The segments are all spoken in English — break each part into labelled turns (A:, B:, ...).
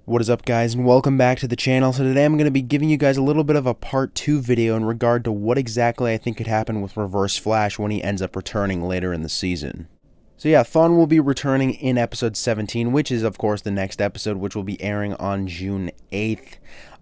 A: What is up, guys, and welcome back to the channel. So today I'm going to be giving you guys a little bit of a part 2 video in regard to what exactly I think could happen with Reverse Flash when he ends up returning later in the season. So yeah, Thawne will be returning in episode 17, which is of course the next episode, which will be airing on June 8th.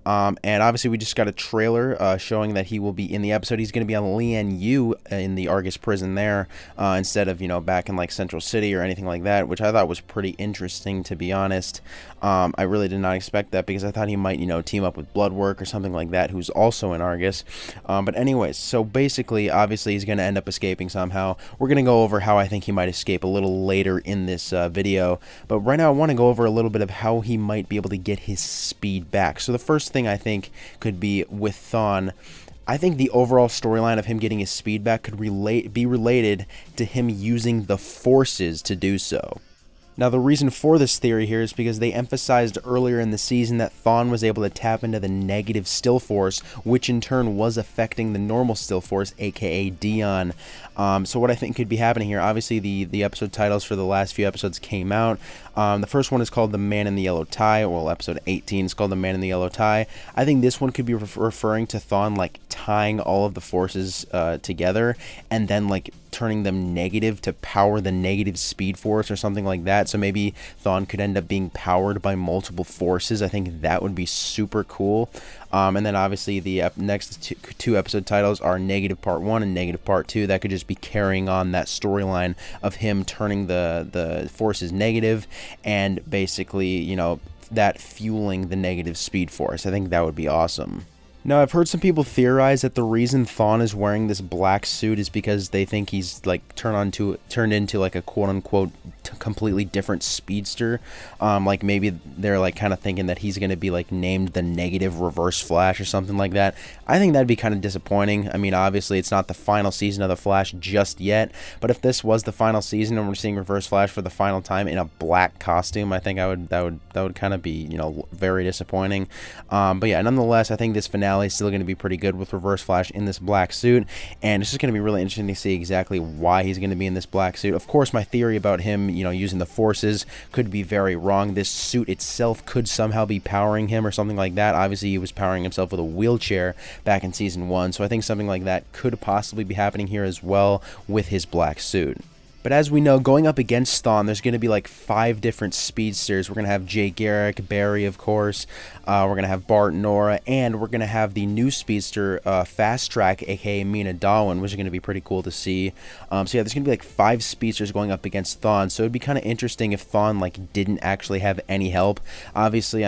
A: And obviously we just got a trailer showing that he will be in the episode. He's going to be on Lian Yu in the Argus prison there instead of, back in like Central City or anything like that, which I thought was pretty interesting, to be honest. I really did not expect that because I thought he might, team up with Bloodwork or something like that, who's also in Argus. But anyways, so basically, obviously he's going to end up escaping somehow. We're going to go over how I think he might escape a little later in this video. But right now I want to go over a little bit of how he might be able to get his speed back. So the first thing I think could be with Thawne. I think the overall storyline of him getting his speed back could be related to him using the forces to do so. Now, the reason for this theory here is because they emphasized earlier in the season that Thawne was able to tap into the negative still force, which in turn was affecting the normal still force, aka Dion. So what I think could be happening here, obviously the episode titles for the last few episodes came out. The first one is called The Man in the Yellow Tie, well, episode 18 is called The Man in the Yellow Tie. I think this one could be referring to Thawne like tying all of the forces together and then like turning them negative to power the negative speed force or something like that. So maybe Thawne could end up being powered by multiple forces. I think that would be super cool. And then obviously the next two episode titles are Negative Part 1 and Negative Part 2. That could just be carrying on that storyline of him turning the forces negative and basically, that fueling the negative speed force. I think that would be awesome. Now, I've heard some people theorize that the reason Thawne is wearing this black suit is because they think he's like turned into like a quote-unquote completely different speedster. Like maybe they're like kind of thinking that he's going to be like named the Negative Reverse Flash or something like that. I think that'd be kind of disappointing. I mean, obviously it's not the final season of the Flash just yet, but if this was the final season and we're seeing Reverse Flash for the final time in a black costume, I think that would kind of be, very disappointing. But yeah, nonetheless, I think this finale is still going to be pretty good with Reverse Flash in this black suit, and it's just going to be really interesting to see exactly why he's going to be in this black suit. Of course, my theory about him, using the forces could be very wrong. This suit itself could somehow be powering him or something like that. Obviously, he was powering himself with a wheelchair back in Season 1, so I think something like that could possibly be happening here as well with his black suit. But as we know, going up against Thawne, there's going to be like 5 different speedsters. We're going to have Jay Garrick, Barry, of course. We're going to have Bart, Nora, and we're going to have the new speedster, Fast Track, aka Mina Dawin, which is going to be pretty cool to see. So yeah, there's going to be like 5 speedsters going up against Thawne. So it'd be kind of interesting if Thawne like didn't actually have any help. Obviously,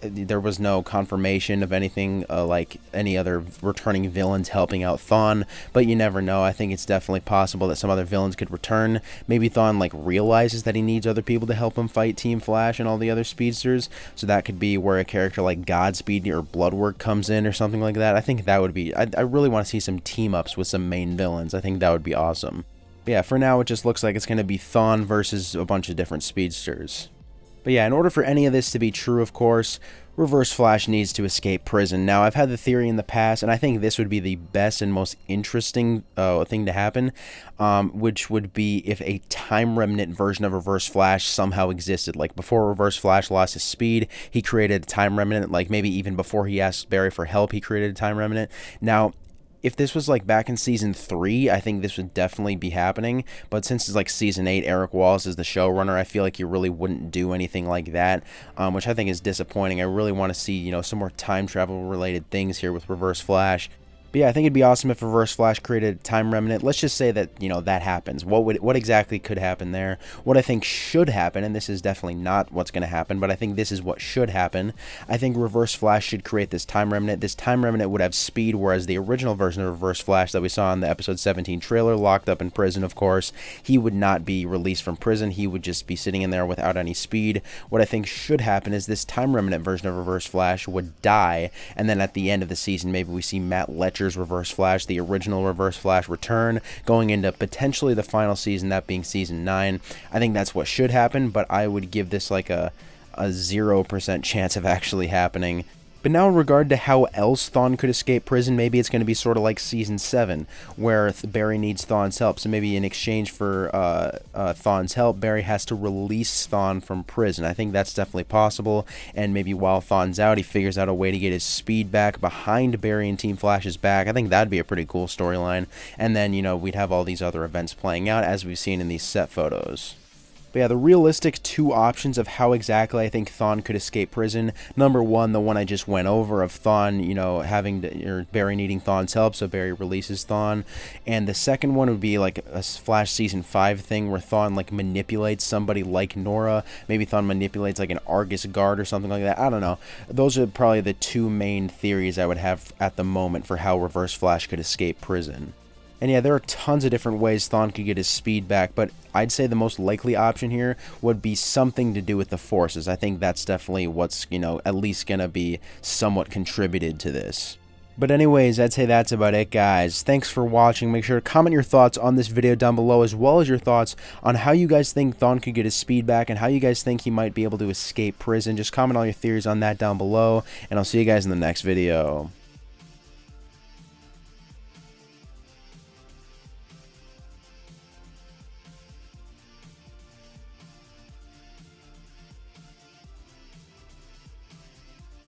A: there was no confirmation of anything like any other returning villains helping out Thawne, but you never know. I think it's definitely possible that some other villains could return. Maybe Thawne like realizes that he needs other people to help him fight Team Flash and all the other speedsters, so that could be where a character like Godspeed or Bloodwork comes in or something like that. I think that would be, I really want to see some team ups with some main villains. I think that would be awesome. But yeah, for now it just looks like it's going to be Thawne versus a bunch of different speedsters. But yeah, in order for any of this to be true, of course, Reverse Flash needs to escape prison. Now, I've had the theory in the past, and I think this would be the best and most interesting thing to happen, which would be if a time remnant version of Reverse Flash somehow existed. Like, before Reverse Flash lost his speed, he created a time remnant. Like, maybe even before he asked Barry for help, he created a time remnant. Now, if this was like back in Season 3, I think this would definitely be happening. But since it's like Season 8, Eric Wallace is the showrunner, I feel like you really wouldn't do anything like that, which I think is disappointing. I really want to see, some more time travel related things here with Reverse Flash. But yeah, I think it'd be awesome if Reverse Flash created a time remnant. Let's just say that, that happens. What exactly could happen there? What I think should happen, and this is definitely not what's going to happen, but I think this is what should happen. I think Reverse Flash should create this time remnant. This time remnant would have speed, whereas the original version of Reverse Flash that we saw in the episode 17 trailer, locked up in prison, of course, he would not be released from prison. He would just be sitting in there without any speed. What I think should happen is this time remnant version of Reverse Flash would die, and then at the end of the season, maybe we see Matt Letcher's Reverse Flash, the original Reverse Flash, return, going into potentially the final season, that being Season 9. I think that's what should happen, but I would give this like a 0% chance of actually happening. But now in regard to how else Thawne could escape prison, maybe it's going to be sort of like Season 7, where Barry needs Thawne's help. So maybe in exchange for Thawne's help, Barry has to release Thawne from prison. I think that's definitely possible, and maybe while Thawne's out, he figures out a way to get his speed back behind Barry and Team Flash's back. I think that'd be a pretty cool storyline. And then, you know, we'd have all these other events playing out as we've seen in these set photos. But yeah, the realistic two options of how exactly I think Thawne could escape prison. Number one, the one I just went over of Thawne, you know, or Barry needing Thawne's help, so Barry releases Thawne. And the second one would be like a Flash Season 5 thing where Thawne like manipulates somebody like Nora. Maybe Thawne manipulates like an Argus guard or something like that. I don't know. Those are probably the two main theories I would have at the moment for how Reverse Flash could escape prison. And yeah, there are tons of different ways Thawne could get his speed back, but I'd say the most likely option here would be something to do with the forces. I think that's definitely what's, you know, at least going to be somewhat contributed to this. But anyways, I'd say that's about it, guys. Thanks for watching. Make sure to comment your thoughts on this video down below, as well as your thoughts on how you guys think Thawne could get his speed back and how you guys think he might be able to escape prison. Just comment all your theories on that down below, and I'll see you guys in the next video.